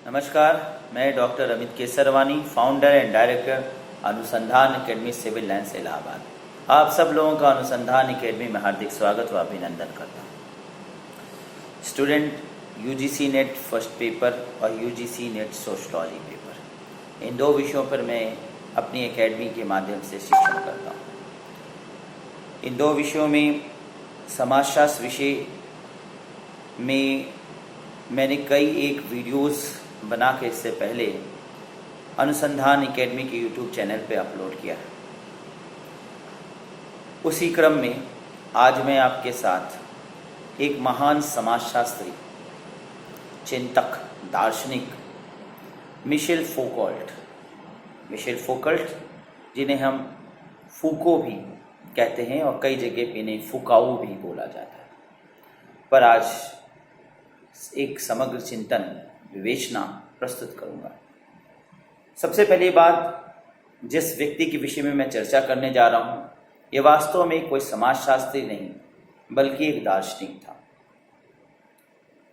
नमस्कार, मैं doctor Amit Kesarwani, founder and director अनुसंधान एकेडमी सिविल लाइन्स इलाहाबाद। आप सब लोगों का अनुसंधान एकेडमी में हार्दिक स्वागत व अभिनंदन करता हूँ। Student, UGC net first paper और यूजीसी नेट सोशलॉजी पेपर, इन दो विषयों पर मैं अपनी एकेडमी के माध्यम से शिक्षण करता हूँ। इन दो विषयों में समाजशास्त्र विषय में मैंने कई एक वीडियोस बना के इससे पहले अनुसंधान एकेडमी के यूट्यूब चैनल पे अपलोड किया है। उसी क्रम में आज मैं आपके साथ एक महान समाजशास्त्री, चिंतक, दार्शनिक मिशेल फोकल्ट जिन्हें हम फूको भी कहते हैं और कई जगह पे इन्हें फुकाऊ भी बोला जाता है, पर आज एक समग्र चिंतन विवेचना प्रस्तुत करूंगा। सबसे पहली बात, जिस व्यक्ति के विषय में मैं चर्चा करने जा रहा हूं, ये वास्तव में कोई समाजशास्त्री नहीं बल्कि एक दार्शनिक था,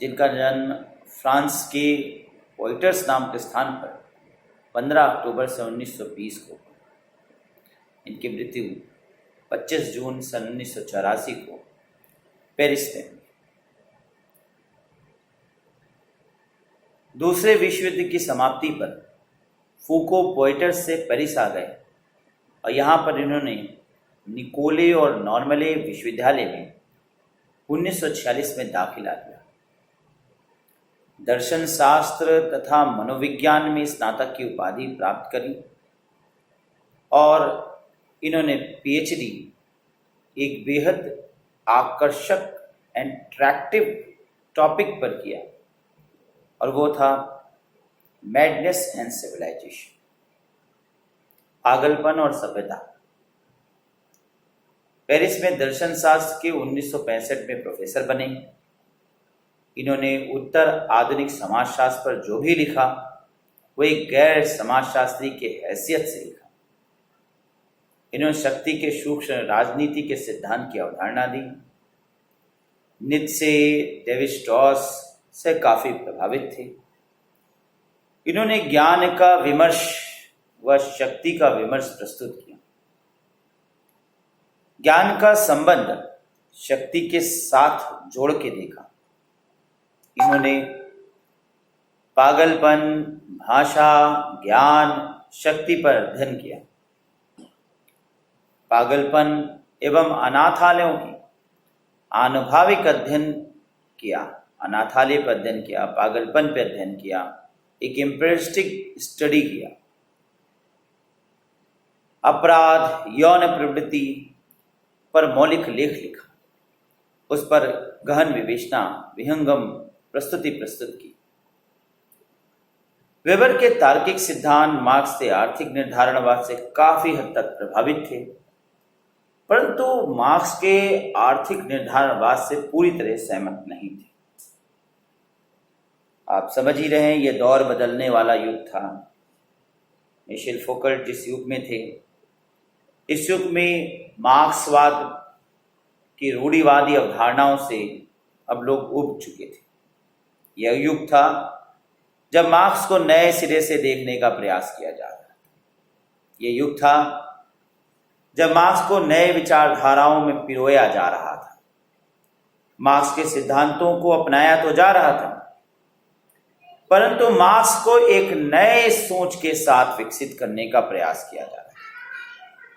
जिनका जन्म फ्रांस के पोइटर्स नाम के स्थान पर 15 अक्टूबर से 1920 को, इनकी मृत्यु 25 जून सन 1984 को पेरिस में। दूसरे विश्व युद्ध की समाप्ति पर फूको पोइटर्स से पेरिस आ गए और यहाँ पर इन्होंने निकोले और नॉर्मले विश्वविद्यालय में 1946 में दाखिला लिया। दर्शन शास्त्र तथा मनोविज्ञान में स्नातक की उपाधि प्राप्त करी और इन्होंने पीएचडी एक बेहद आकर्षक एंड अट्रैक्टिव टॉपिक पर किया और वो था मैडनेस एंड सिविलाइजेशन, पागलपन और सभ्यता। पेरिस में दर्शन शास्त्र के 1965 में प्रोफेसर बने। इन्होंने उत्तर आधुनिक समाजशास्त्र पर जो भी लिखा वो एक गैर समाजशास्त्री के हैसियत से लिखा। इन्होंने शक्ति के सूक्ष्म राजनीति के सिद्धांत की अवधारणा दी। नीत्शे, डेविड स्ट्रॉस से काफी प्रभावित थे। इन्होंने ज्ञान का विमर्श व शक्ति का विमर्श प्रस्तुत किया। ज्ञान का संबंध शक्ति के साथ जोड़ के देखा। इन्होंने पागलपन, भाषा, ज्ञान, शक्ति पर अध्ययन किया। पागलपन एवं अनाथालयों की आनुभाविक अध्ययन किया, अनाथालय पर अध्ययन किया, पागलपन पर अध्ययन किया, एक इम्प्रेस्टिक स्टडी किया। अपराध, यौन प्रवृत्ति पर मौलिक लेख लिखा, उस पर गहन विवेचना, विहंगम प्रस्तुति प्रस्तुत की। वेबर के तार्किक सिद्धांत मार्क्स से आर्थिक निर्धारणवाद से काफी हद तक प्रभावित थे, परंतु मार्क्स के आर्थिक निर्धारणवाद से पूरी तरह सहमत नहीं थे। आप समझ ही रहे हैं, यह दौर बदलने वाला युग था। मिशेल फोकल्ट जिस युग में थे, इस युग में मार्क्सवाद की रूढ़िवादी अवधारणाओं से अब लोग उब चुके थे। यह युग था जब मार्क्स को नए सिरे से देखने का प्रयास किया जा रहा था। यह युग था जब मार्क्स को नए विचारधाराओं में पिरोया जा रहा था। मार्क्स के सिद्धांतों को अपनाया तो जा रहा था, परंतु मार्क्स को एक नए सोच के साथ विकसित करने का प्रयास किया जा रहा है।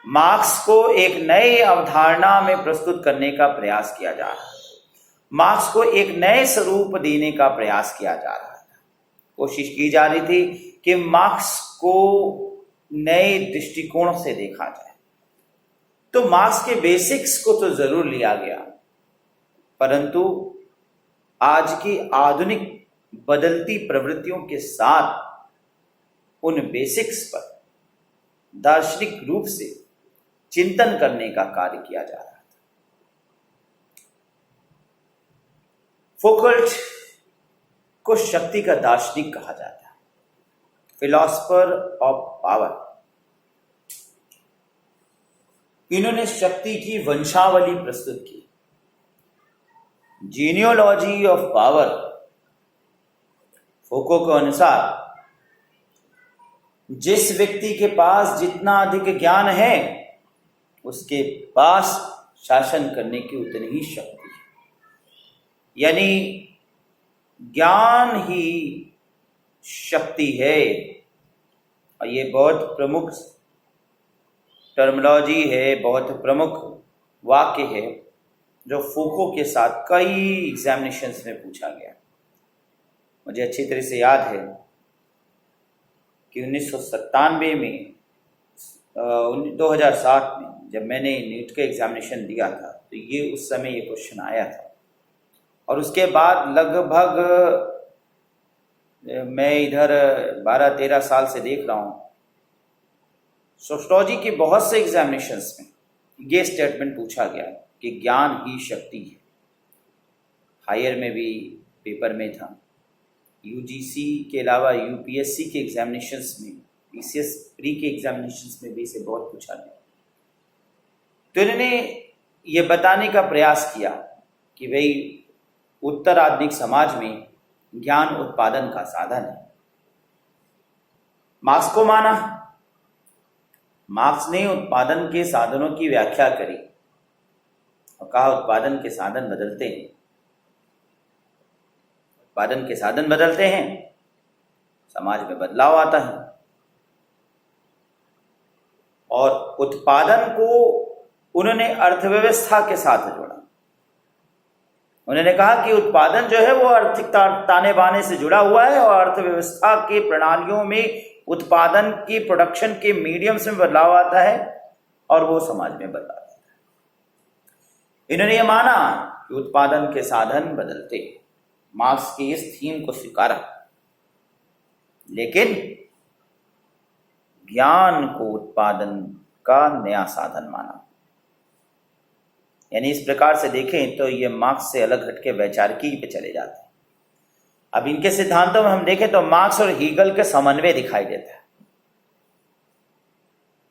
मार्क्स को एक नई अवधारणा में प्रस्तुत करने का प्रयास किया जा रहा है। मार्क्स को एक नए स्वरूप देने का प्रयास किया जा रहा था। कोशिश की जा रही थी कि मार्क्स को नए दृष्टिकोण से देखा जाए। तो मार्क्स के बेसिक्स को तो जरूर लिया गया, परंतु आज की आधुनिक बदलती प्रवृत्तियों के साथ उन बेसिक्स पर दार्शनिक रूप से चिंतन करने का कार्य किया जा रहा था। फोकल्ट को शक्ति का दार्शनिक कहा जाता है, फिलॉसफर ऑफ पावर। इन्होंने शक्ति की वंशावली प्रस्तुत की, जीनियोलॉजी ऑफ पावर फोको के अनुसार जिस व्यक्ति के पास जितना अधिक ज्ञान है उसके पास शासन करने की उतनी ही शक्ति है। यानी ज्ञान ही शक्ति है। और ये बहुत प्रमुख टर्मिनोलॉजी है, बहुत प्रमुख वाक्य है जो फूको के साथ कई एग्जामिनेशंस में पूछा गया। मुझे अच्छी तरह से याद है कि 1997 में 2007 में जब मैंने नीट का एग्जामिनेशन दिया था तो ये उस समय ये क्वेश्चन आया था। और उसके बाद लगभग मैं इधर 12-13 साल से देख रहा हूँ, सोशियोलॉजी के बहुत से एग्जामिनेशंस में ये स्टेटमेंट पूछा गया कि ज्ञान ही शक्ति है। हायर में भी पेपर में था, यूजीसी के अलावा यूपीएससी के एग्जामिनेशंस में, पीसीएस प्री के एग्जामिनेशंस में भी इसे बहुत पूछा गया। तो इन्होंने ये बताने का प्रयास किया कि भाई उत्तर आधुनिक समाज में ज्ञान उत्पादन का साधन है। मार्क्स को माना, मार्क्स ने उत्पादन के साधनों की व्याख्या करी और कहा उत्पादन के साधन बदलते हैं, उत्पादन के साधन बदलते हैं, समाज में बदलाव आता है। और उत्पादन को उन्होंने अर्थव्यवस्था के साथ जोड़ा। उन्होंने कहा कि उत्पादन जो है वो आर्थिक ताने बाने से जुड़ा हुआ है और अर्थव्यवस्था के प्रणालियों में उत्पादन की प्रोडक्शन के मीडियम्स में बदलाव आता है और वो समाज में बदलाव आता है। इन्होंने ये माना कि उत्पादन के साधन बदलते। मार्क्स की इस थीम को स्वीकारा, लेकिन ज्ञान को उत्पादन का नया साधन माना। यानी इस प्रकार से देखें तो ये मार्क्स से अलग हटके वैचारिकी पे चले जाते हैं। अब इनके सिद्धांतों में हम देखें तो मार्क्स और हीगल के समन्वय दिखाई देता है।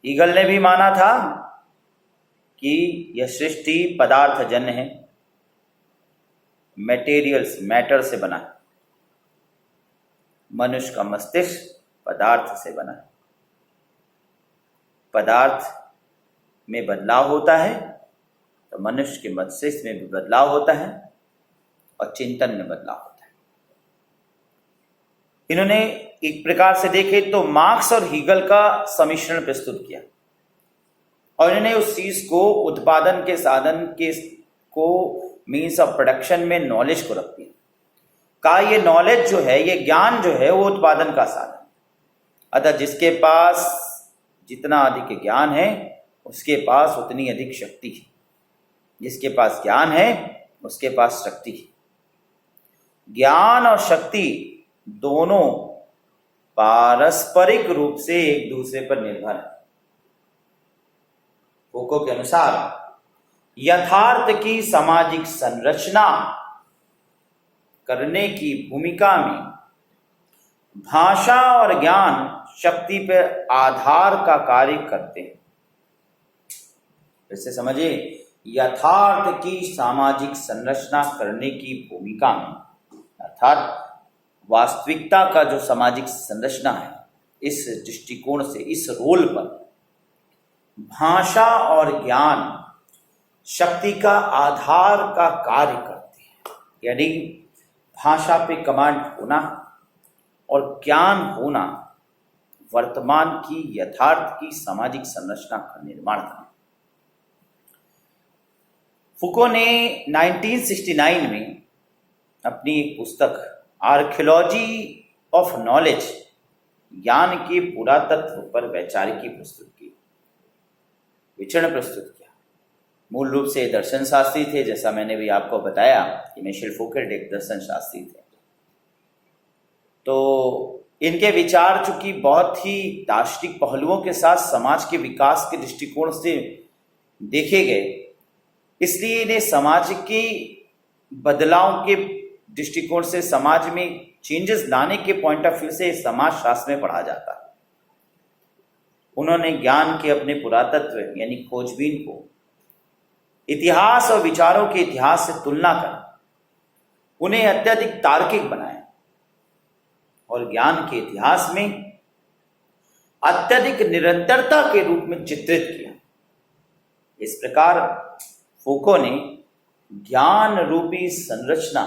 हीगल ने भी माना था कि यह सृष्टि पदार्थ जन्य है, मटेरियल्स मैटर से बना है, मनुष्य का मस्तिष्क पदार्थ से बना है, पदार्थ में बदलाव होता है तो मनुष्य के मस्तिष्क में भी बदलाव होता है और चिंतन में बदलाव होता है। इन्होंने एक प्रकार से देखे तो मार्क्स और हीगल का सम्मिश्रण प्रस्तुत किया और इन्होंने उस चीज को उत्पादन के साधन के को मीन्स ऑफ प्रोडक्शन में नॉलेज को रख दिया। कहा ये नॉलेज जो है, ये ज्ञान जो है वो उत्पादन का साधन। अतः जिसके पास जितना अधिक ज्ञान है उसके पास उतनी अधिक शक्ति है, जिसके पास ज्ञान है उसके पास शक्ति है। ज्ञान और शक्ति दोनों पारस्परिक रूप से एक दूसरे पर निर्भर है। फोको के अनुसार यथार्थ की सामाजिक संरचना करने की भूमिका में भाषा और ज्ञान शक्ति पर आधार का कार्य करते हैं। इससे समझिए, यथार्थ की सामाजिक संरचना करने की भूमिका में, अर्थात वास्तविकता का जो सामाजिक संरचना है, इस दृष्टिकोण से, इस रोल पर भाषा और ज्ञान शक्ति का आधार का कार्य करते हैं। यानी भाषा पे कमांड होना और ज्ञान होना वर्तमान की यथार्थ की सामाजिक संरचना का निर्माण करना। फुको ने 1969 में अपनी एक पुस्तक आर्कियोलॉजी ऑफ नॉलेज, ज्ञान के पुरातत्व पर वैचारिकी प्रस्तुत की, विचरण प्रस्तुत किया। मूल रूप से दर्शन शास्त्री थे, जैसा मैंने भी आपको बताया कि मिशेल फूके एक दर्शन शास्त्री थे। तो इनके विचार चूंकि बहुत ही दार्शनिक पहलुओं के साथ समाज के विकास के दृष्टिकोण से देखे गए, इसलिए इन्हें समाज के बदलाव के दृष्टिकोण से, समाज में चेंजेस लाने के पॉइंट ऑफ व्यू से समाज शास्त्र में पढ़ा जाता है। उन्होंने ज्ञान के अपने पुरातत्व यानी खोजबीन को इतिहास और विचारों के इतिहास से तुलना कर उन्हें अत्यधिक तार्किक बनाया और ज्ञान के इतिहास में अत्यधिक निरंतरता के रूप में चित्रित किया। इस प्रकार फूको ने ज्ञान रूपी संरचना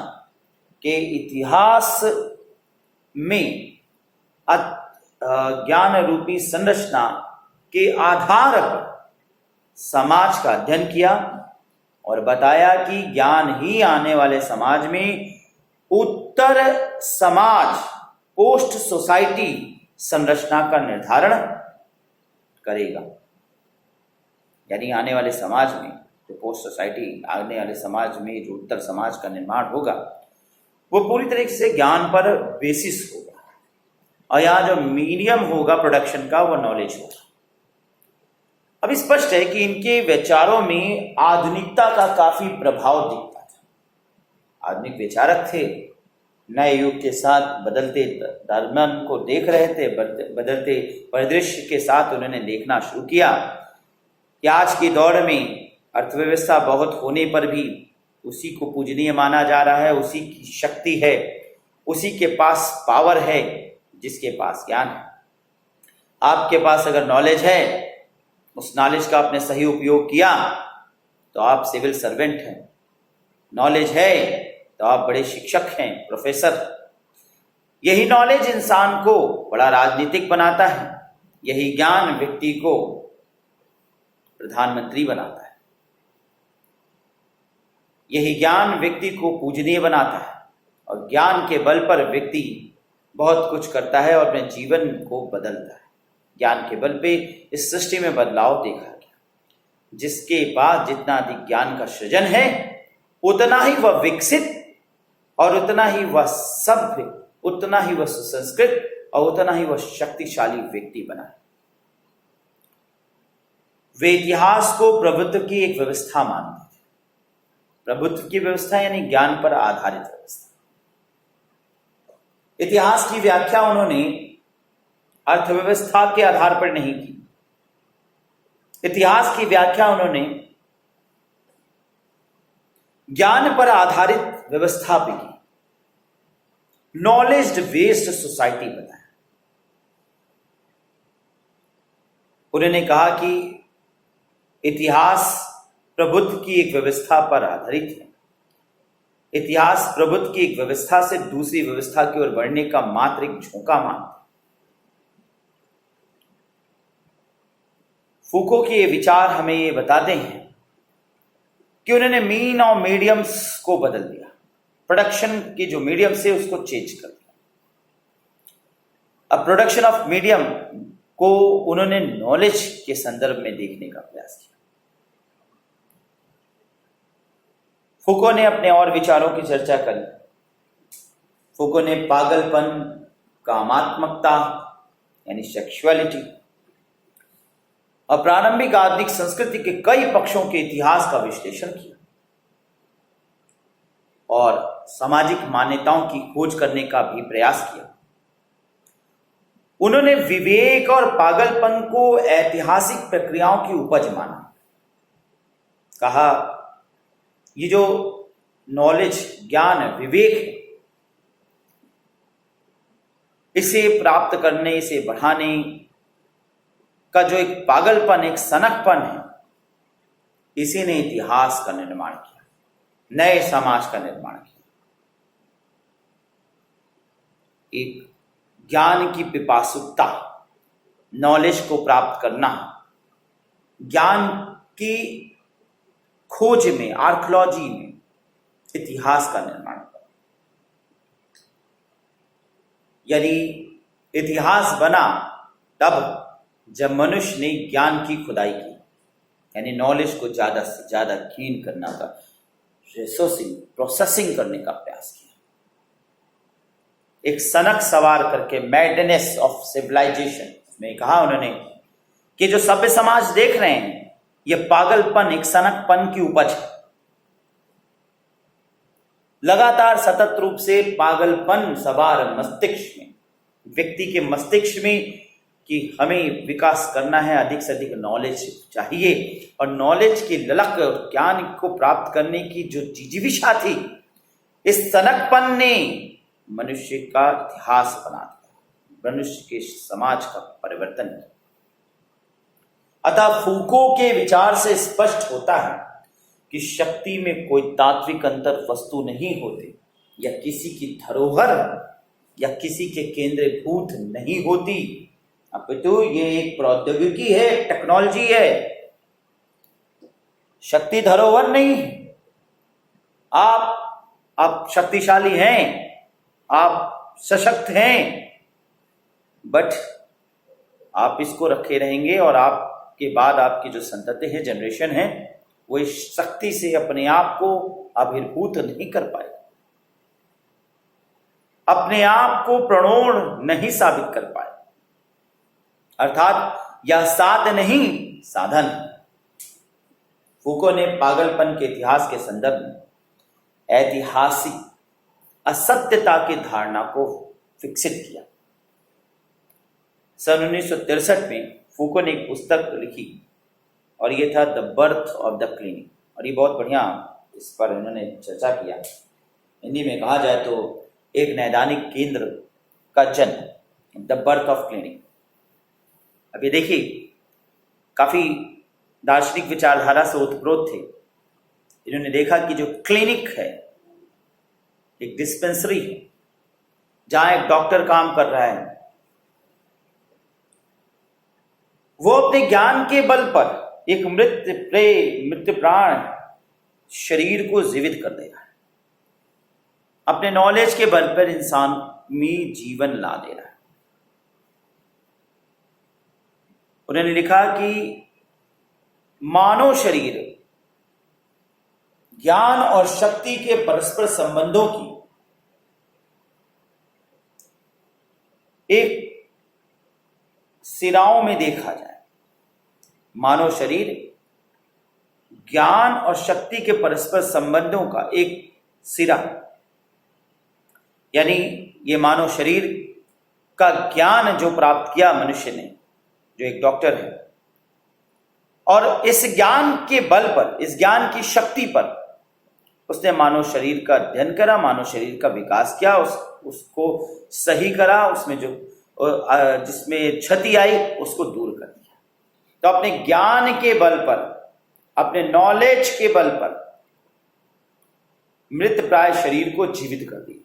के इतिहास में ज्ञान रूपी संरचना के आधार पर समाज का अध्ययन किया और बताया कि ज्ञान ही आने वाले समाज में उत्तर समाज पोस्ट सोसाइटी संरचना का निर्धारण करेगा। यानी आने वाले समाज में जो पोस्ट सोसाइटी, आने वाले समाज में जो उत्तर समाज का निर्माण होगा वो पूरी तरीके से ज्ञान पर बेसिस होगा और यहाँ जो मीडियम होगा प्रोडक्शन का वो नॉलेज होगा। अब स्पष्ट है कि इनके विचारों में आधुनिकता का काफी प्रभाव दिखता था। आधुनिक विचारक थे, नए युग के साथ बदलते धर्मन को देख रहे थे, बदलते परिदृश्य के साथ उन्होंने देखना शुरू किया कि आज के दौर में अर्थव्यवस्था बहुत होने पर भी उसी को पूजनीय माना जा रहा है, उसी की शक्ति है, उसी के पास पावर है जिसके पास ज्ञान है। आपके पास अगर नॉलेज है, उस नॉलेज का आपने सही उपयोग किया तो आप सिविल सर्वेंट हैं। नॉलेज है तो आप बड़े शिक्षक हैं, प्रोफेसर। यही नॉलेज इंसान को बड़ा राजनीतिक बनाता है, यही ज्ञान व्यक्ति को प्रधानमंत्री बनाता है, यही ज्ञान व्यक्ति को पूजनीय बनाता है और ज्ञान के बल पर व्यक्ति बहुत कुछ करता है और अपने जीवन को बदलता है। ज्ञान के बल पे इस सृष्टि में बदलाव देखा गया। जिसके पास जितना अधिक ज्ञान का सृजन है उतना ही वह विकसित और उतना ही वह सभ्य, उतना ही वह सुसंस्कृत और उतना ही वह शक्तिशाली व्यक्ति बना। वे इतिहास को प्रभुत्व की एक व्यवस्था मानते थे। प्रभुत्व की व्यवस्था यानी ज्ञान पर आधारित व्यवस्था। इतिहास की व्याख्या उन्होंने अर्थव्यवस्था के आधार पर नहीं की। इतिहास की व्याख्या उन्होंने ज्ञान पर आधारित व्यवस्था पे की। नॉलेज बेस्ड सोसाइटी बताया। उन्होंने कहा कि इतिहास प्रभुत्व की एक व्यवस्था पर आधारित है। इतिहास प्रभुत्व की एक व्यवस्था से दूसरी व्यवस्था की ओर बढ़ने का मात्र एक झोंका मानता। फूको के ये विचार हमें ये बताते हैं कि उन्होंने मीन और मीडियम्स को बदल दिया। प्रोडक्शन के जो मीडियम से उसको चेंज कर दिया। अब प्रोडक्शन ऑफ मीडियम को उन्होंने नॉलेज के संदर्भ में देखने का प्रयास किया। फूको ने अपने और विचारों की चर्चा करी। फूको ने पागलपन, कामात्मकता यानी सेक्सुअलिटी और प्रारंभिक आधुनिक संस्कृति के कई पक्षों के इतिहास का विश्लेषण किया और सामाजिक मान्यताओं की खोज करने का भी प्रयास किया। उन्होंने विवेक और पागलपन को ऐतिहासिक प्रक्रियाओं की उपज माना। कहा ये जो नॉलेज, ज्ञान, विवेक है, इसे प्राप्त करने, इसे बढ़ाने का जो एक पागलपन, एक सनकपन है, इसी ने इतिहास का निर्माण किया, नए समाज का निर्माण किया। एक ज्ञान की पिपासुता, नॉलेज को प्राप्त करना, ज्ञान की खोज में, आर्कियोलॉजी में इतिहास का निर्माण करा। यानी इतिहास बना तब जब मनुष्य ने ज्ञान की खुदाई की, यानी नॉलेज को ज्यादा से ज्यादा गेन करना का, रिसोर्सिंग, प्रोसेसिंग करने का प्रयास किया। एक सनक सवार करके, मैडनेस ऑफ सिविलाइजेशन में कहा उन्होंने कि जो सभ्य समाज देख रहे हैं ये पागलपन, एक सनकपन की उपज है। लगातार सतत रूप से पागलपन सवार मस्तिष्क में, व्यक्ति के मस्तिष्क में कि हमें विकास करना है, अधिक से अधिक नॉलेज चाहिए और नॉलेज की ललक और ज्ञान को प्राप्त करने की जो जिजीविषा थी, इस सनकपन ने मनुष्य का इतिहास बना दिया, मनुष्य के समाज का परिवर्तन किया। अतः फूको के विचार से स्पष्ट होता है कि शक्ति में कोई तात्विक अंतर वस्तु नहीं होती, या किसी की धरोहर या किसी के केंद्रीभूत नहीं होती, अपितु ये एक प्रौद्योगिकी है, टेक्नोलॉजी है। शक्ति धरोहर नहीं है। आप शक्तिशाली हैं, आप सशक्त हैं, बट आप इसको रखे रहेंगे और आपके बाद आपकी जो संतति है, जनरेशन है, वो इस शक्ति से अपने आप को आविर्भूत नहीं कर पाए, अपने आप को प्रणोण नहीं साबित कर पाए। अर्थात यह साध नहीं, साधन। फूको ने पागलपन के इतिहास के संदर्भ में ऐतिहासिक असत्यता की धारणा को विकसित किया। सन 1963 में फूको ने एक पुस्तक लिखी और ये था the birth of the clinic, और ये बहुत बढ़िया इस पर इन्होंने चर्चा किया। हिंदी में कहा जाए तो एक नैदानिक केंद्र का जन्म, द बर्थ ऑफ क्लिनिक। अब ये देखिए, काफी दार्शनिक विचारधारा से उत्प्रोत थे। इन्होंने देखा कि जो क्लिनिक है, एक डिस्पेंसरी है, जहां एक डॉक्टर काम कर रहा है, वो अपने ज्ञान के बल पर एक मृत प्राण शरीर को जीवित कर दे रहा है, अपने नॉलेज के बल पर इंसान में जीवन ला दे रहा है। उन्होंने लिखा कि मानव शरीर ज्ञान और शक्ति के परस्पर संबंधों की एक सिराओं में देखा जाए। मानव शरीर ज्ञान और शक्ति के परस्पर संबंधों का एक सिरा, यानी ये मानव शरीर का ज्ञान जो प्राप्त किया मनुष्य ने, जो एक डॉक्टर है, और इस ज्ञान के बल पर, इस ज्ञान की शक्ति पर उसने मानव शरीर का अध्ययन करा, मानव शरीर का विकास किया, उसको सही करा, उसमें जो जिसमें क्षति आई उसको दूर कर दिया। तो अपने ज्ञान के बल पर, अपने नॉलेज के बल पर मृत प्राय शरीर को जीवित कर दिया।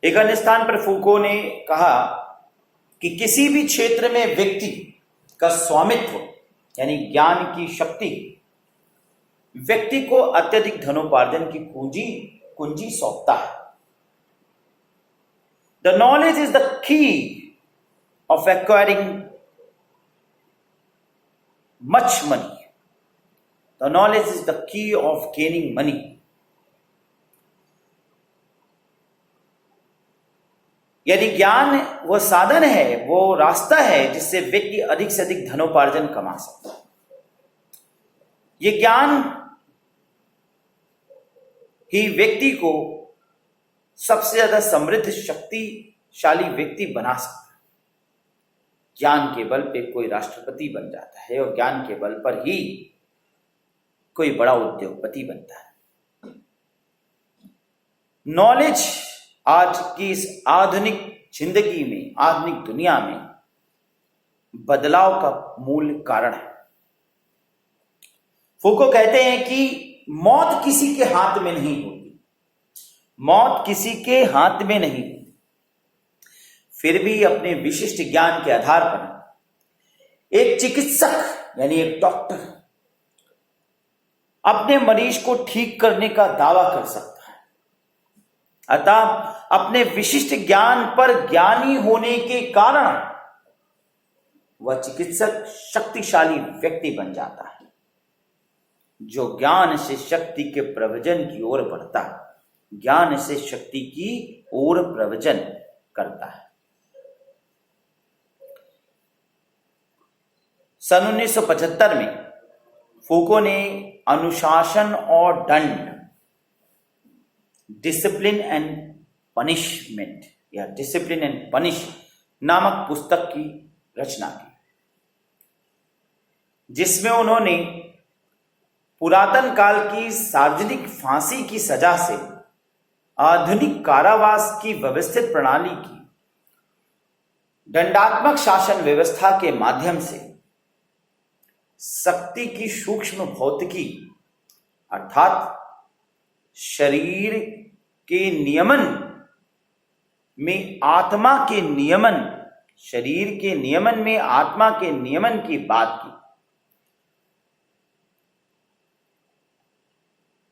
एक अन्य स्थान पर फूको ने कहा कि किसी भी क्षेत्र में व्यक्ति का स्वामित्व, यानी ज्ञान की शक्ति, व्यक्ति को अत्यधिक धनोपार्जन की कुंजी सौंपता है। The knowledge is the key of acquiring much money. The knowledge is the key of gaining money. यानी ज्ञान वो साधन है, वो रास्ता है जिससे व्यक्ति अधिक से अधिक धनोपार्जन कमा सकता है। ये ज्ञान ही व्यक्ति को सबसे ज्यादा समृद्ध शक्तिशाली व्यक्ति बना सकता है। ज्ञान के बल पे कोई राष्ट्रपति बन जाता है और ज्ञान के बल पर ही कोई बड़ा उद्योगपति बनता है। नॉलेज आज की इस आधुनिक जिंदगी में, आधुनिक दुनिया में बदलाव का मूल कारण है। फूको कहते हैं कि मौत किसी के हाथ में नहीं होती, मौत किसी के हाथ में नहीं होती, फिर भी अपने विशिष्ट ज्ञान के आधार पर एक चिकित्सक यानी एक डॉक्टर अपने मरीज को ठीक करने का दावा कर सकता है। अतः अपने विशिष्ट ज्ञान पर ज्ञानी होने के कारण वह चिकित्सक शक्तिशाली व्यक्ति बन जाता है, जो ज्ञान से शक्ति के प्रवचन की ओर बढ़ता है, ज्ञान से शक्ति की ओर प्रवचन करता है। सन 1975 में फूको ने अनुशासन और दंड, डिसिप्लिन एंड पनिशमेंट या डिसिप्लिन एंड पनिश नामक पुस्तक की रचना की, जिसमें उन्होंने पुरातन काल की सार्वजनिक फांसी की सजा से आधुनिक कारावास की व्यवस्थित प्रणाली की दंडात्मक शासन व्यवस्था के माध्यम से शक्ति की सूक्ष्म भौतिकी अर्थात शरीर के नियमन में आत्मा के नियमन, शरीर के नियमन में आत्मा के नियमन की बात की।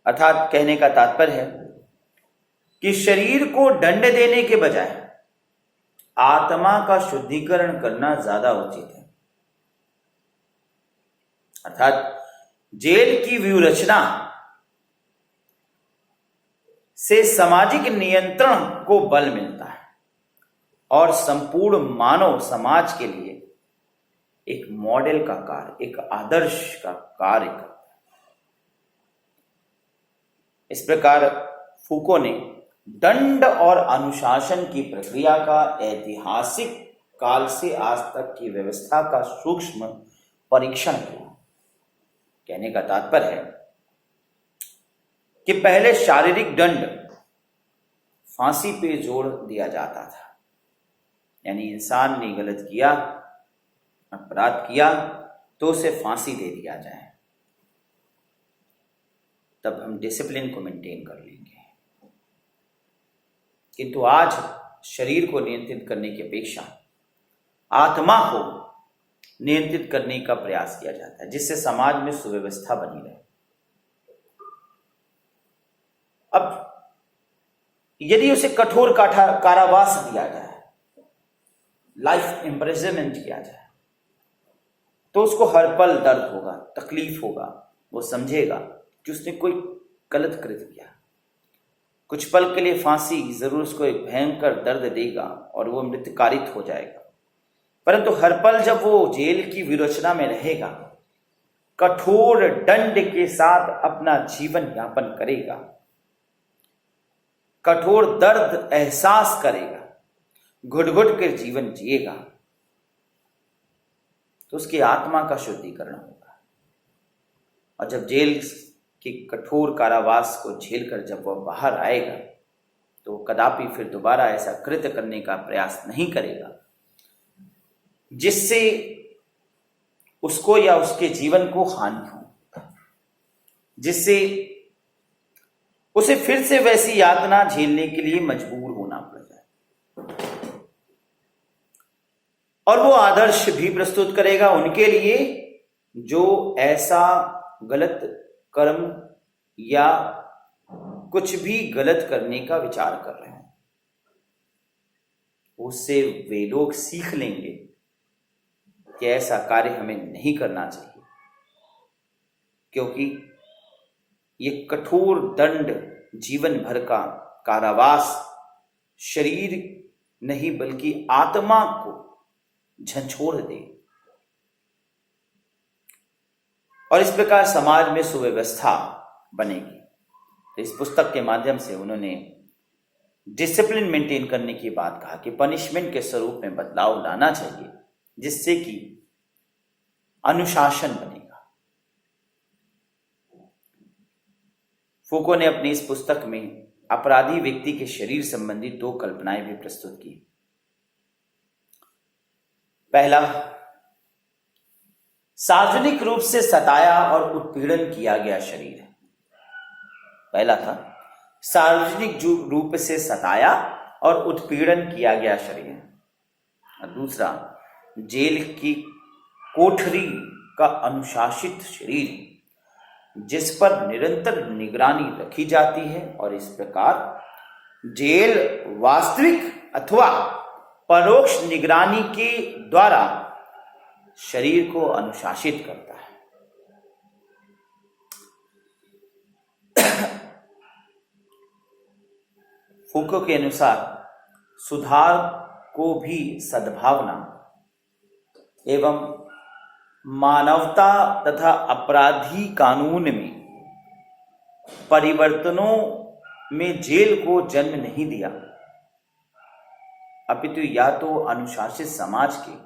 अर्थात कहने का तात्पर्य है कि शरीर को दंड देने के बजाय आत्मा का शुद्धिकरण करना ज्यादा उचित है। अर्थात जेल की व्यूहरचना से सामाजिक नियंत्रण को बल मिलता है और संपूर्ण मानव समाज के लिए एक मॉडल का कार्य, एक आदर्श का कार्य करता है। इस प्रकार फूको ने दंड और अनुशासन की प्रक्रिया का ऐतिहासिक काल से आज तक की व्यवस्था का सूक्ष्म परीक्षण किया। कहने का तात्पर्य है कि पहले शारीरिक दंड फांसी पे जोड़ दिया जाता था, यानी इंसान ने गलत किया, अपराध किया तो उसे फांसी दे दिया जाए, तब हम डिसिप्लिन को मेंटेन कर लेंगे। किंतु आज शरीर को नियंत्रित करने की अपेक्षा आत्मा को नियंत्रित करने का प्रयास किया जाता है, जिससे समाज में सुव्यवस्था बनी रहे। अब यदि उसे कठोर कारावास दिया जाए, लाइफ इम्प्रिजनमेंट किया जाए, तो उसको हर पल दर्द होगा, तकलीफ होगा। वो समझेगा कि उसने कोई गलत कृत्य किया। कुछ पल के लिए फांसी जरूर उसको एक भयंकर दर्द देगा और वो मृत्युकारित हो जाएगा, परंतु हर पल जब वो जेल की विरोचना में रहेगा, कठोर दंड के साथ अपना जीवन यापन करेगा, कठोर दर्द एहसास करेगा, घुट घुट कर जीवन जिएगा, तो उसकी आत्मा का शुद्धिकरण होगा। और जब जेल के कठोर कारावास को झेलकर जब वह बाहर आएगा, तो कदापि फिर दोबारा ऐसा कृत्य करने का प्रयास नहीं करेगा जिससे उसको या उसके जीवन को हानि हो, जिससे उसे फिर से वैसी यातना झेलने के लिए मजबूर होना पड़ जाए। और वो आदर्श भी प्रस्तुत करेगा उनके लिए जो ऐसा गलत कर्म या कुछ भी गलत करने का विचार कर रहे हैं। उससे वे लोग सीख लेंगे कि ऐसा कार्य हमें नहीं करना चाहिए, क्योंकि ये कठोर दंड, जीवन भर का कारावास शरीर नहीं बल्कि आत्मा को झंझोड़ दे। और इस प्रकार समाज में सुव्यवस्था बनेगी। तो इस पुस्तक के माध्यम से उन्होंने डिसिप्लिन मेंटेन करने की बात कहा कि पनिशमेंट के स्वरूप में बदलाव लाना चाहिए, जिससे कि अनुशासन बनेगा। फूको ने अपनी इस पुस्तक में अपराधी व्यक्ति के शरीर संबंधी 2 कल्पनाएं भी प्रस्तुत की। पहला, सार्वजनिक रूप से सताया और उत्पीड़न किया गया शरीर। पहला था सार्वजनिक रूप से सताया और उत्पीड़न किया गया शरीर, और दूसरा जेल की कोठरी का अनुशासित शरीर, जिस पर निरंतर निगरानी रखी जाती है। और इस प्रकार जेल वास्तविक अथवा परोक्ष निगरानी के द्वारा शरीर को अनुशासित करता है। फूको के अनुसार सुधार को भी सद्भावना एवं मानवता तथा अपराधी कानून में परिवर्तनों में जेल को जन्म नहीं दिया, अपितु या तो अनुशासित समाज के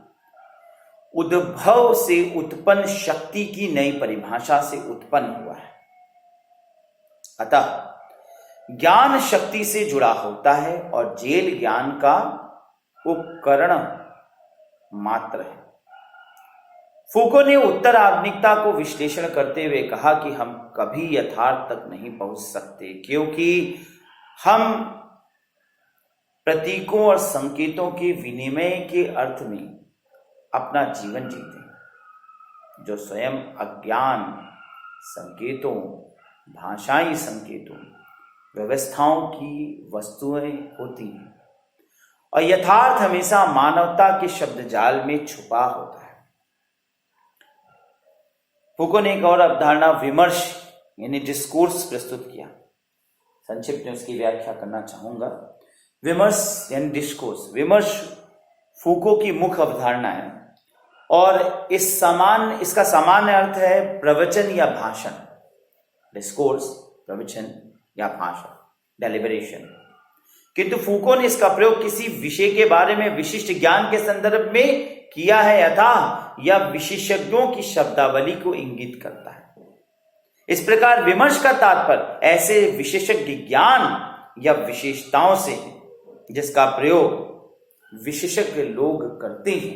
उद्भव से उत्पन्न शक्ति की नई परिभाषा से उत्पन्न हुआ है। अतः ज्ञान शक्ति से जुड़ा होता है और जेल ज्ञान का उपकरण मात्र है। फूको ने उत्तर आधुनिकता को विश्लेषण करते हुए कहा कि हम कभी यथार्थ तक नहीं पहुंच सकते, क्योंकि हम प्रतीकों और संकेतों के विनिमय के अर्थ में अपना जीवन जीते हैं, जो स्वयं अज्ञान संकेतों, भाषाई संकेतों, व्यवस्थाओं की वस्तुएं होती हैं, और यथार्थ हमेशा मानवता के शब्द जाल में छुपा होता है। फूको ने एक और अवधारणा विमर्श यानी डिस्कोर्स प्रस्तुत किया। संक्षिप्त में उसकी व्याख्या करना चाहूंगा। विमर्श यानी डिस्कोर्स, विमर्श फूको की मुख्य अवधारणा है और इसका सामान्य अर्थ है प्रवचन या भाषण। डिस्कोर्स प्रवचन या भाषण, डेलिबरेशन। किंतु फूको ने इसका प्रयोग किसी विषय के बारे में विशिष्ट ज्ञान के संदर्भ में किया है, अतः यह विशेषज्ञों की शब्दावली को इंगित करता है। इस प्रकार विमर्श का तात्पर्य ऐसे विशेषज्ञ ज्ञान या विशेषताओं से है जिसका प्रयोग विशेषज्ञ लोग करते हैं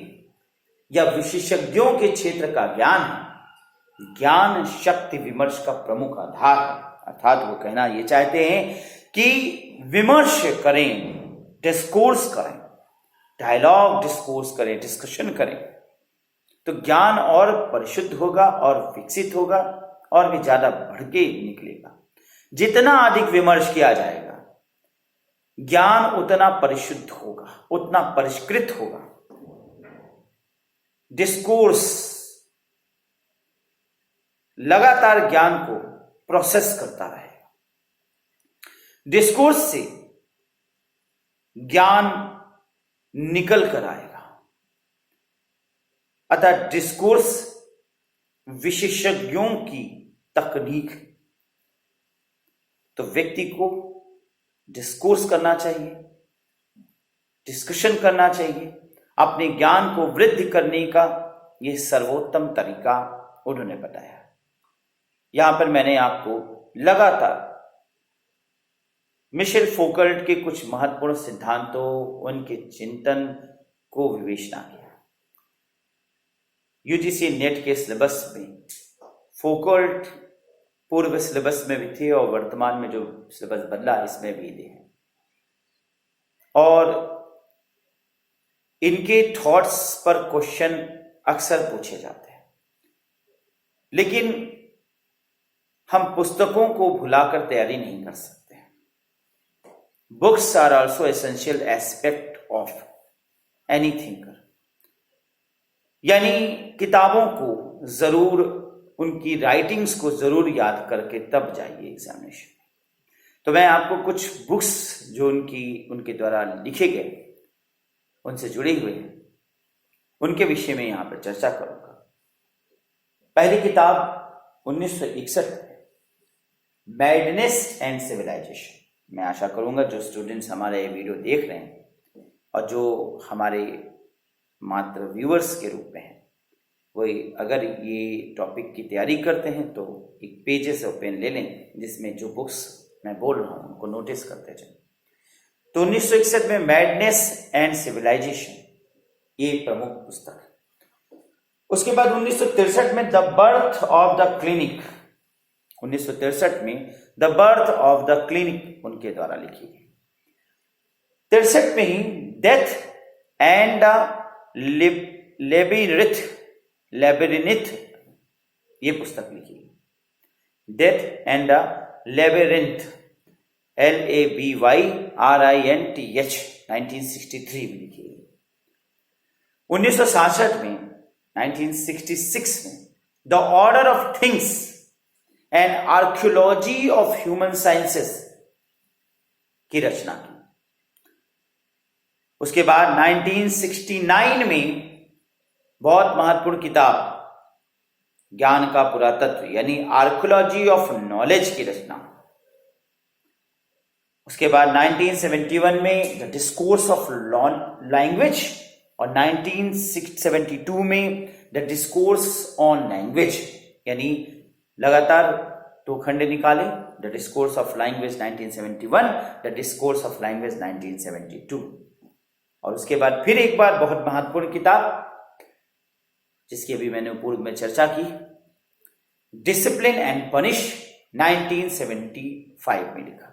या विशेषज्ञों के क्षेत्र का ज्ञान है। ज्ञान शक्ति विमर्श का प्रमुख आधार है। अर्थात वो कहना ये चाहते हैं कि विमर्श करें, डिस्कोर्स करें, डायलॉग डिस्कोर्स करें, डिस्कशन करें, तो ज्ञान और परिशुद्ध होगा और विकसित होगा और भी ज्यादा बढ़ के निकलेगा। जितना अधिक विमर्श किया जाएगा, ज्ञान उतना परिशुद्ध होगा, उतना परिष्कृत होगा। डिस्कोर्स लगातार ज्ञान को प्रोसेस करता रहेगा। डिस्कोर्स से ज्ञान निकल कर आएगा। अतः डिस्कोर्स विशेषज्ञों की तकनीक है। तो व्यक्ति को डिस्कोर्स करना चाहिए, डिस्कशन करना चाहिए। अपने ज्ञान को वृद्धि करने का यह सर्वोत्तम तरीका उन्होंने बताया। यहां पर मैंने आपको लगातार मिशेल फौकल्ट के कुछ महत्वपूर्ण सिद्धांतों, उनके चिंतन को विवेचना किया। यूजीसी नेट के सिलेबस में फौकल्ट पूर्व सिलेबस में भी थे और वर्तमान में जो सिलेबस बदला इसमें भी थे, और इनके थॉट्स पर क्वेश्चन अक्सर पूछे जाते हैं। लेकिन हम पुस्तकों को भुलाकर तैयारी नहीं कर सकते। Books are also essential aspect of any thinker, यानी किताबों को जरूर, उनकी राइटिंग्स को जरूर याद करके तब जाइए एग्जामिनेशन में। तो मैं आपको कुछ बुक्स जो उनके द्वारा लिखे गए, उनसे जुड़े हुए हैं, उनके विषय में यहां पर चर्चा करूंगा। पहली किताब 1961 मैडनेस एंड सिविलाइजेशन। मैं आशा करूंगा जो स्टूडेंट्स हमारे वीडियो देख रहे हैं और जो हमारे मात्र व्यूअर्स के रूप में हैं, वही अगर ये टॉपिक की तैयारी करते हैं तो एक पेजेस और पेन ले लें जिसमें जो बुक्स मैं बोल रहा हूं उनको नोटिस करते जाएं। तो 1961 में मैडनेस एंड सिविलाइजेशन ये प्रमुख पुस्तक है। उसके बाद 1963 में the birth of the clinic, 1963 में the birth of the clinic उनके द्वारा लिखी गई। 63 में ही डेथ एंड लेबिरिनिथ ये पुस्तक लिखी गई। डेथ एंड लेबिरिंथ, LABYRINTH 1963 में लिखी गई। 1966 में 1966 में the order of things and archaeology of human sciences की रचना की। उसके बाद 1969 में बहुत महत्वपूर्ण किताब ज्ञान का पुरातत्व यानी आर्कियोलॉजी ऑफ नॉलेज की रचना। उसके बाद 1971 में द डिस्कोर्स ऑफ लैंग्वेज और 1972 में द डिस्कोर्स ऑन लैंग्वेज, यानी लगातार 2 खंड निकाले the discourse of language 1971, the discourse of language 1972। और उसके बाद फिर एक बार बहुत महत्वपूर्ण किताब जिसकी अभी मैंने पूर्व में चर्चा की, डिसिप्लिन एंड पनिश 1975 में लिखा।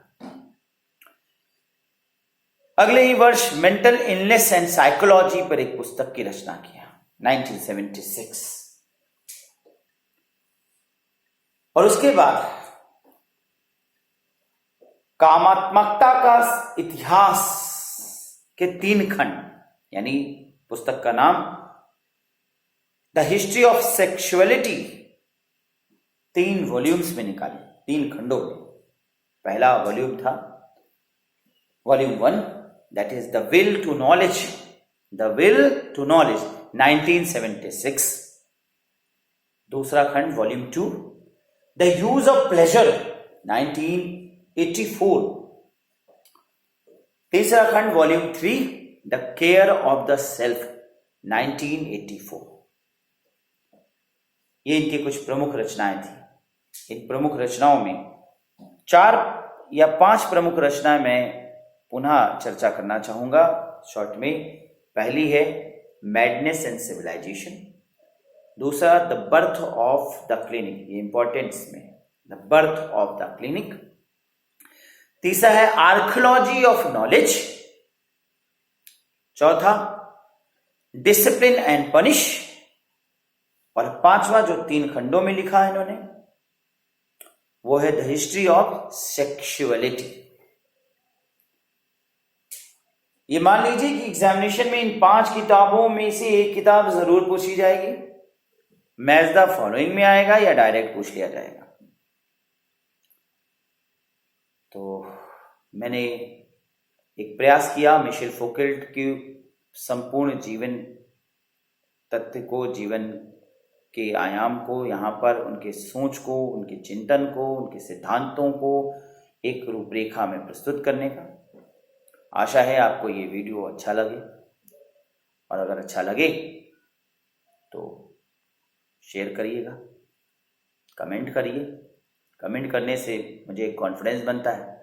अगले ही वर्ष मेंटल इलनेस एंड साइकोलॉजी पर एक पुस्तक की रचना किया 1976। और उसके बाद कामात्मकता का इतिहास के 3 खंड, यानी पुस्तक का नाम the history of sexuality, 3 volumes में निकाले, 3 खंडों में। पहला वॉल्यूम था volume 1, that is the will to knowledge, the will to knowledge 1976। दूसरा खंड volume 2, the use of pleasure 1984। तीसरा खंड volume 3, the care of the self 1984। ये इनकी कुछ प्रमुख रचनाएं थी। इन प्रमुख रचनाओं में 4 या 5 प्रमुख रचनाएं मैं पुनः चर्चा करना चाहूंगा शॉर्ट में। पहली है मैडनेस एंड सिविलाइजेशन, दूसरा the birth of the clinic, ये इंपॉर्टेंस में, the birth of the clinic. तीसरा है आर्कियोलॉजी ऑफ नॉलेज, चौथा डिसिप्लिन एंड पनिश, और 5वां जो 3 खंडों में लिखा है इन्होंने वो है द हिस्ट्री ऑफ सेक्सुअलिटी। ये मान लीजिए कि एग्जामिनेशन में इन 5 किताबों में से एक किताब जरूर पूछी जाएगी, मैच द फॉलोइंग में आएगा या डायरेक्ट पूछ लिया जाएगा। तो मैंने एक प्रयास किया मिशेल फोकल्ट की संपूर्ण जीवन तथ्य को, जीवन के आयाम को, यहाँ पर उनके सोच को, उनके चिंतन को, उनके सिद्धांतों को एक रूपरेखा में प्रस्तुत करने का। आशा है आपको ये वीडियो अच्छा लगे, और अगर अच्छा लगे तो शेयर करिएगा, कमेंट करिए। कमेंट करने से मुझे एक कॉन्फिडेंस बनता है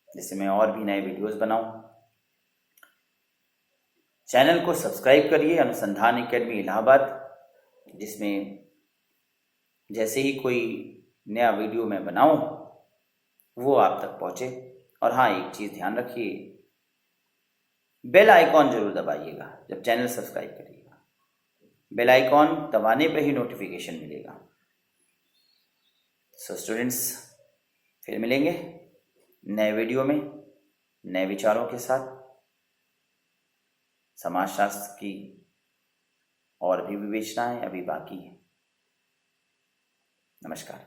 जिससे मैं और भी नए वीडियोस बनाऊं। चैनल को सब्सक्राइब करिए अनुसंधान एकेडमी इलाहाबाद, जिसमें जैसे ही कोई नया वीडियो मैं बनाऊं वो आप तक पहुंचे। और हाँ, एक चीज़ ध्यान रखिए, बेल आइकॉन जरूर दबाइएगा जब चैनल सब्सक्राइब करिएगा। बेल आइकॉन दबाने पे ही नोटिफिकेशन मिलेगा। सो स्टूडेंट्स, फिर मिलेंगे नए वीडियो में नए विचारों के साथ। समाजशास्त्र की और भी विवेचनाएं अभी बाकी है। नमस्कार।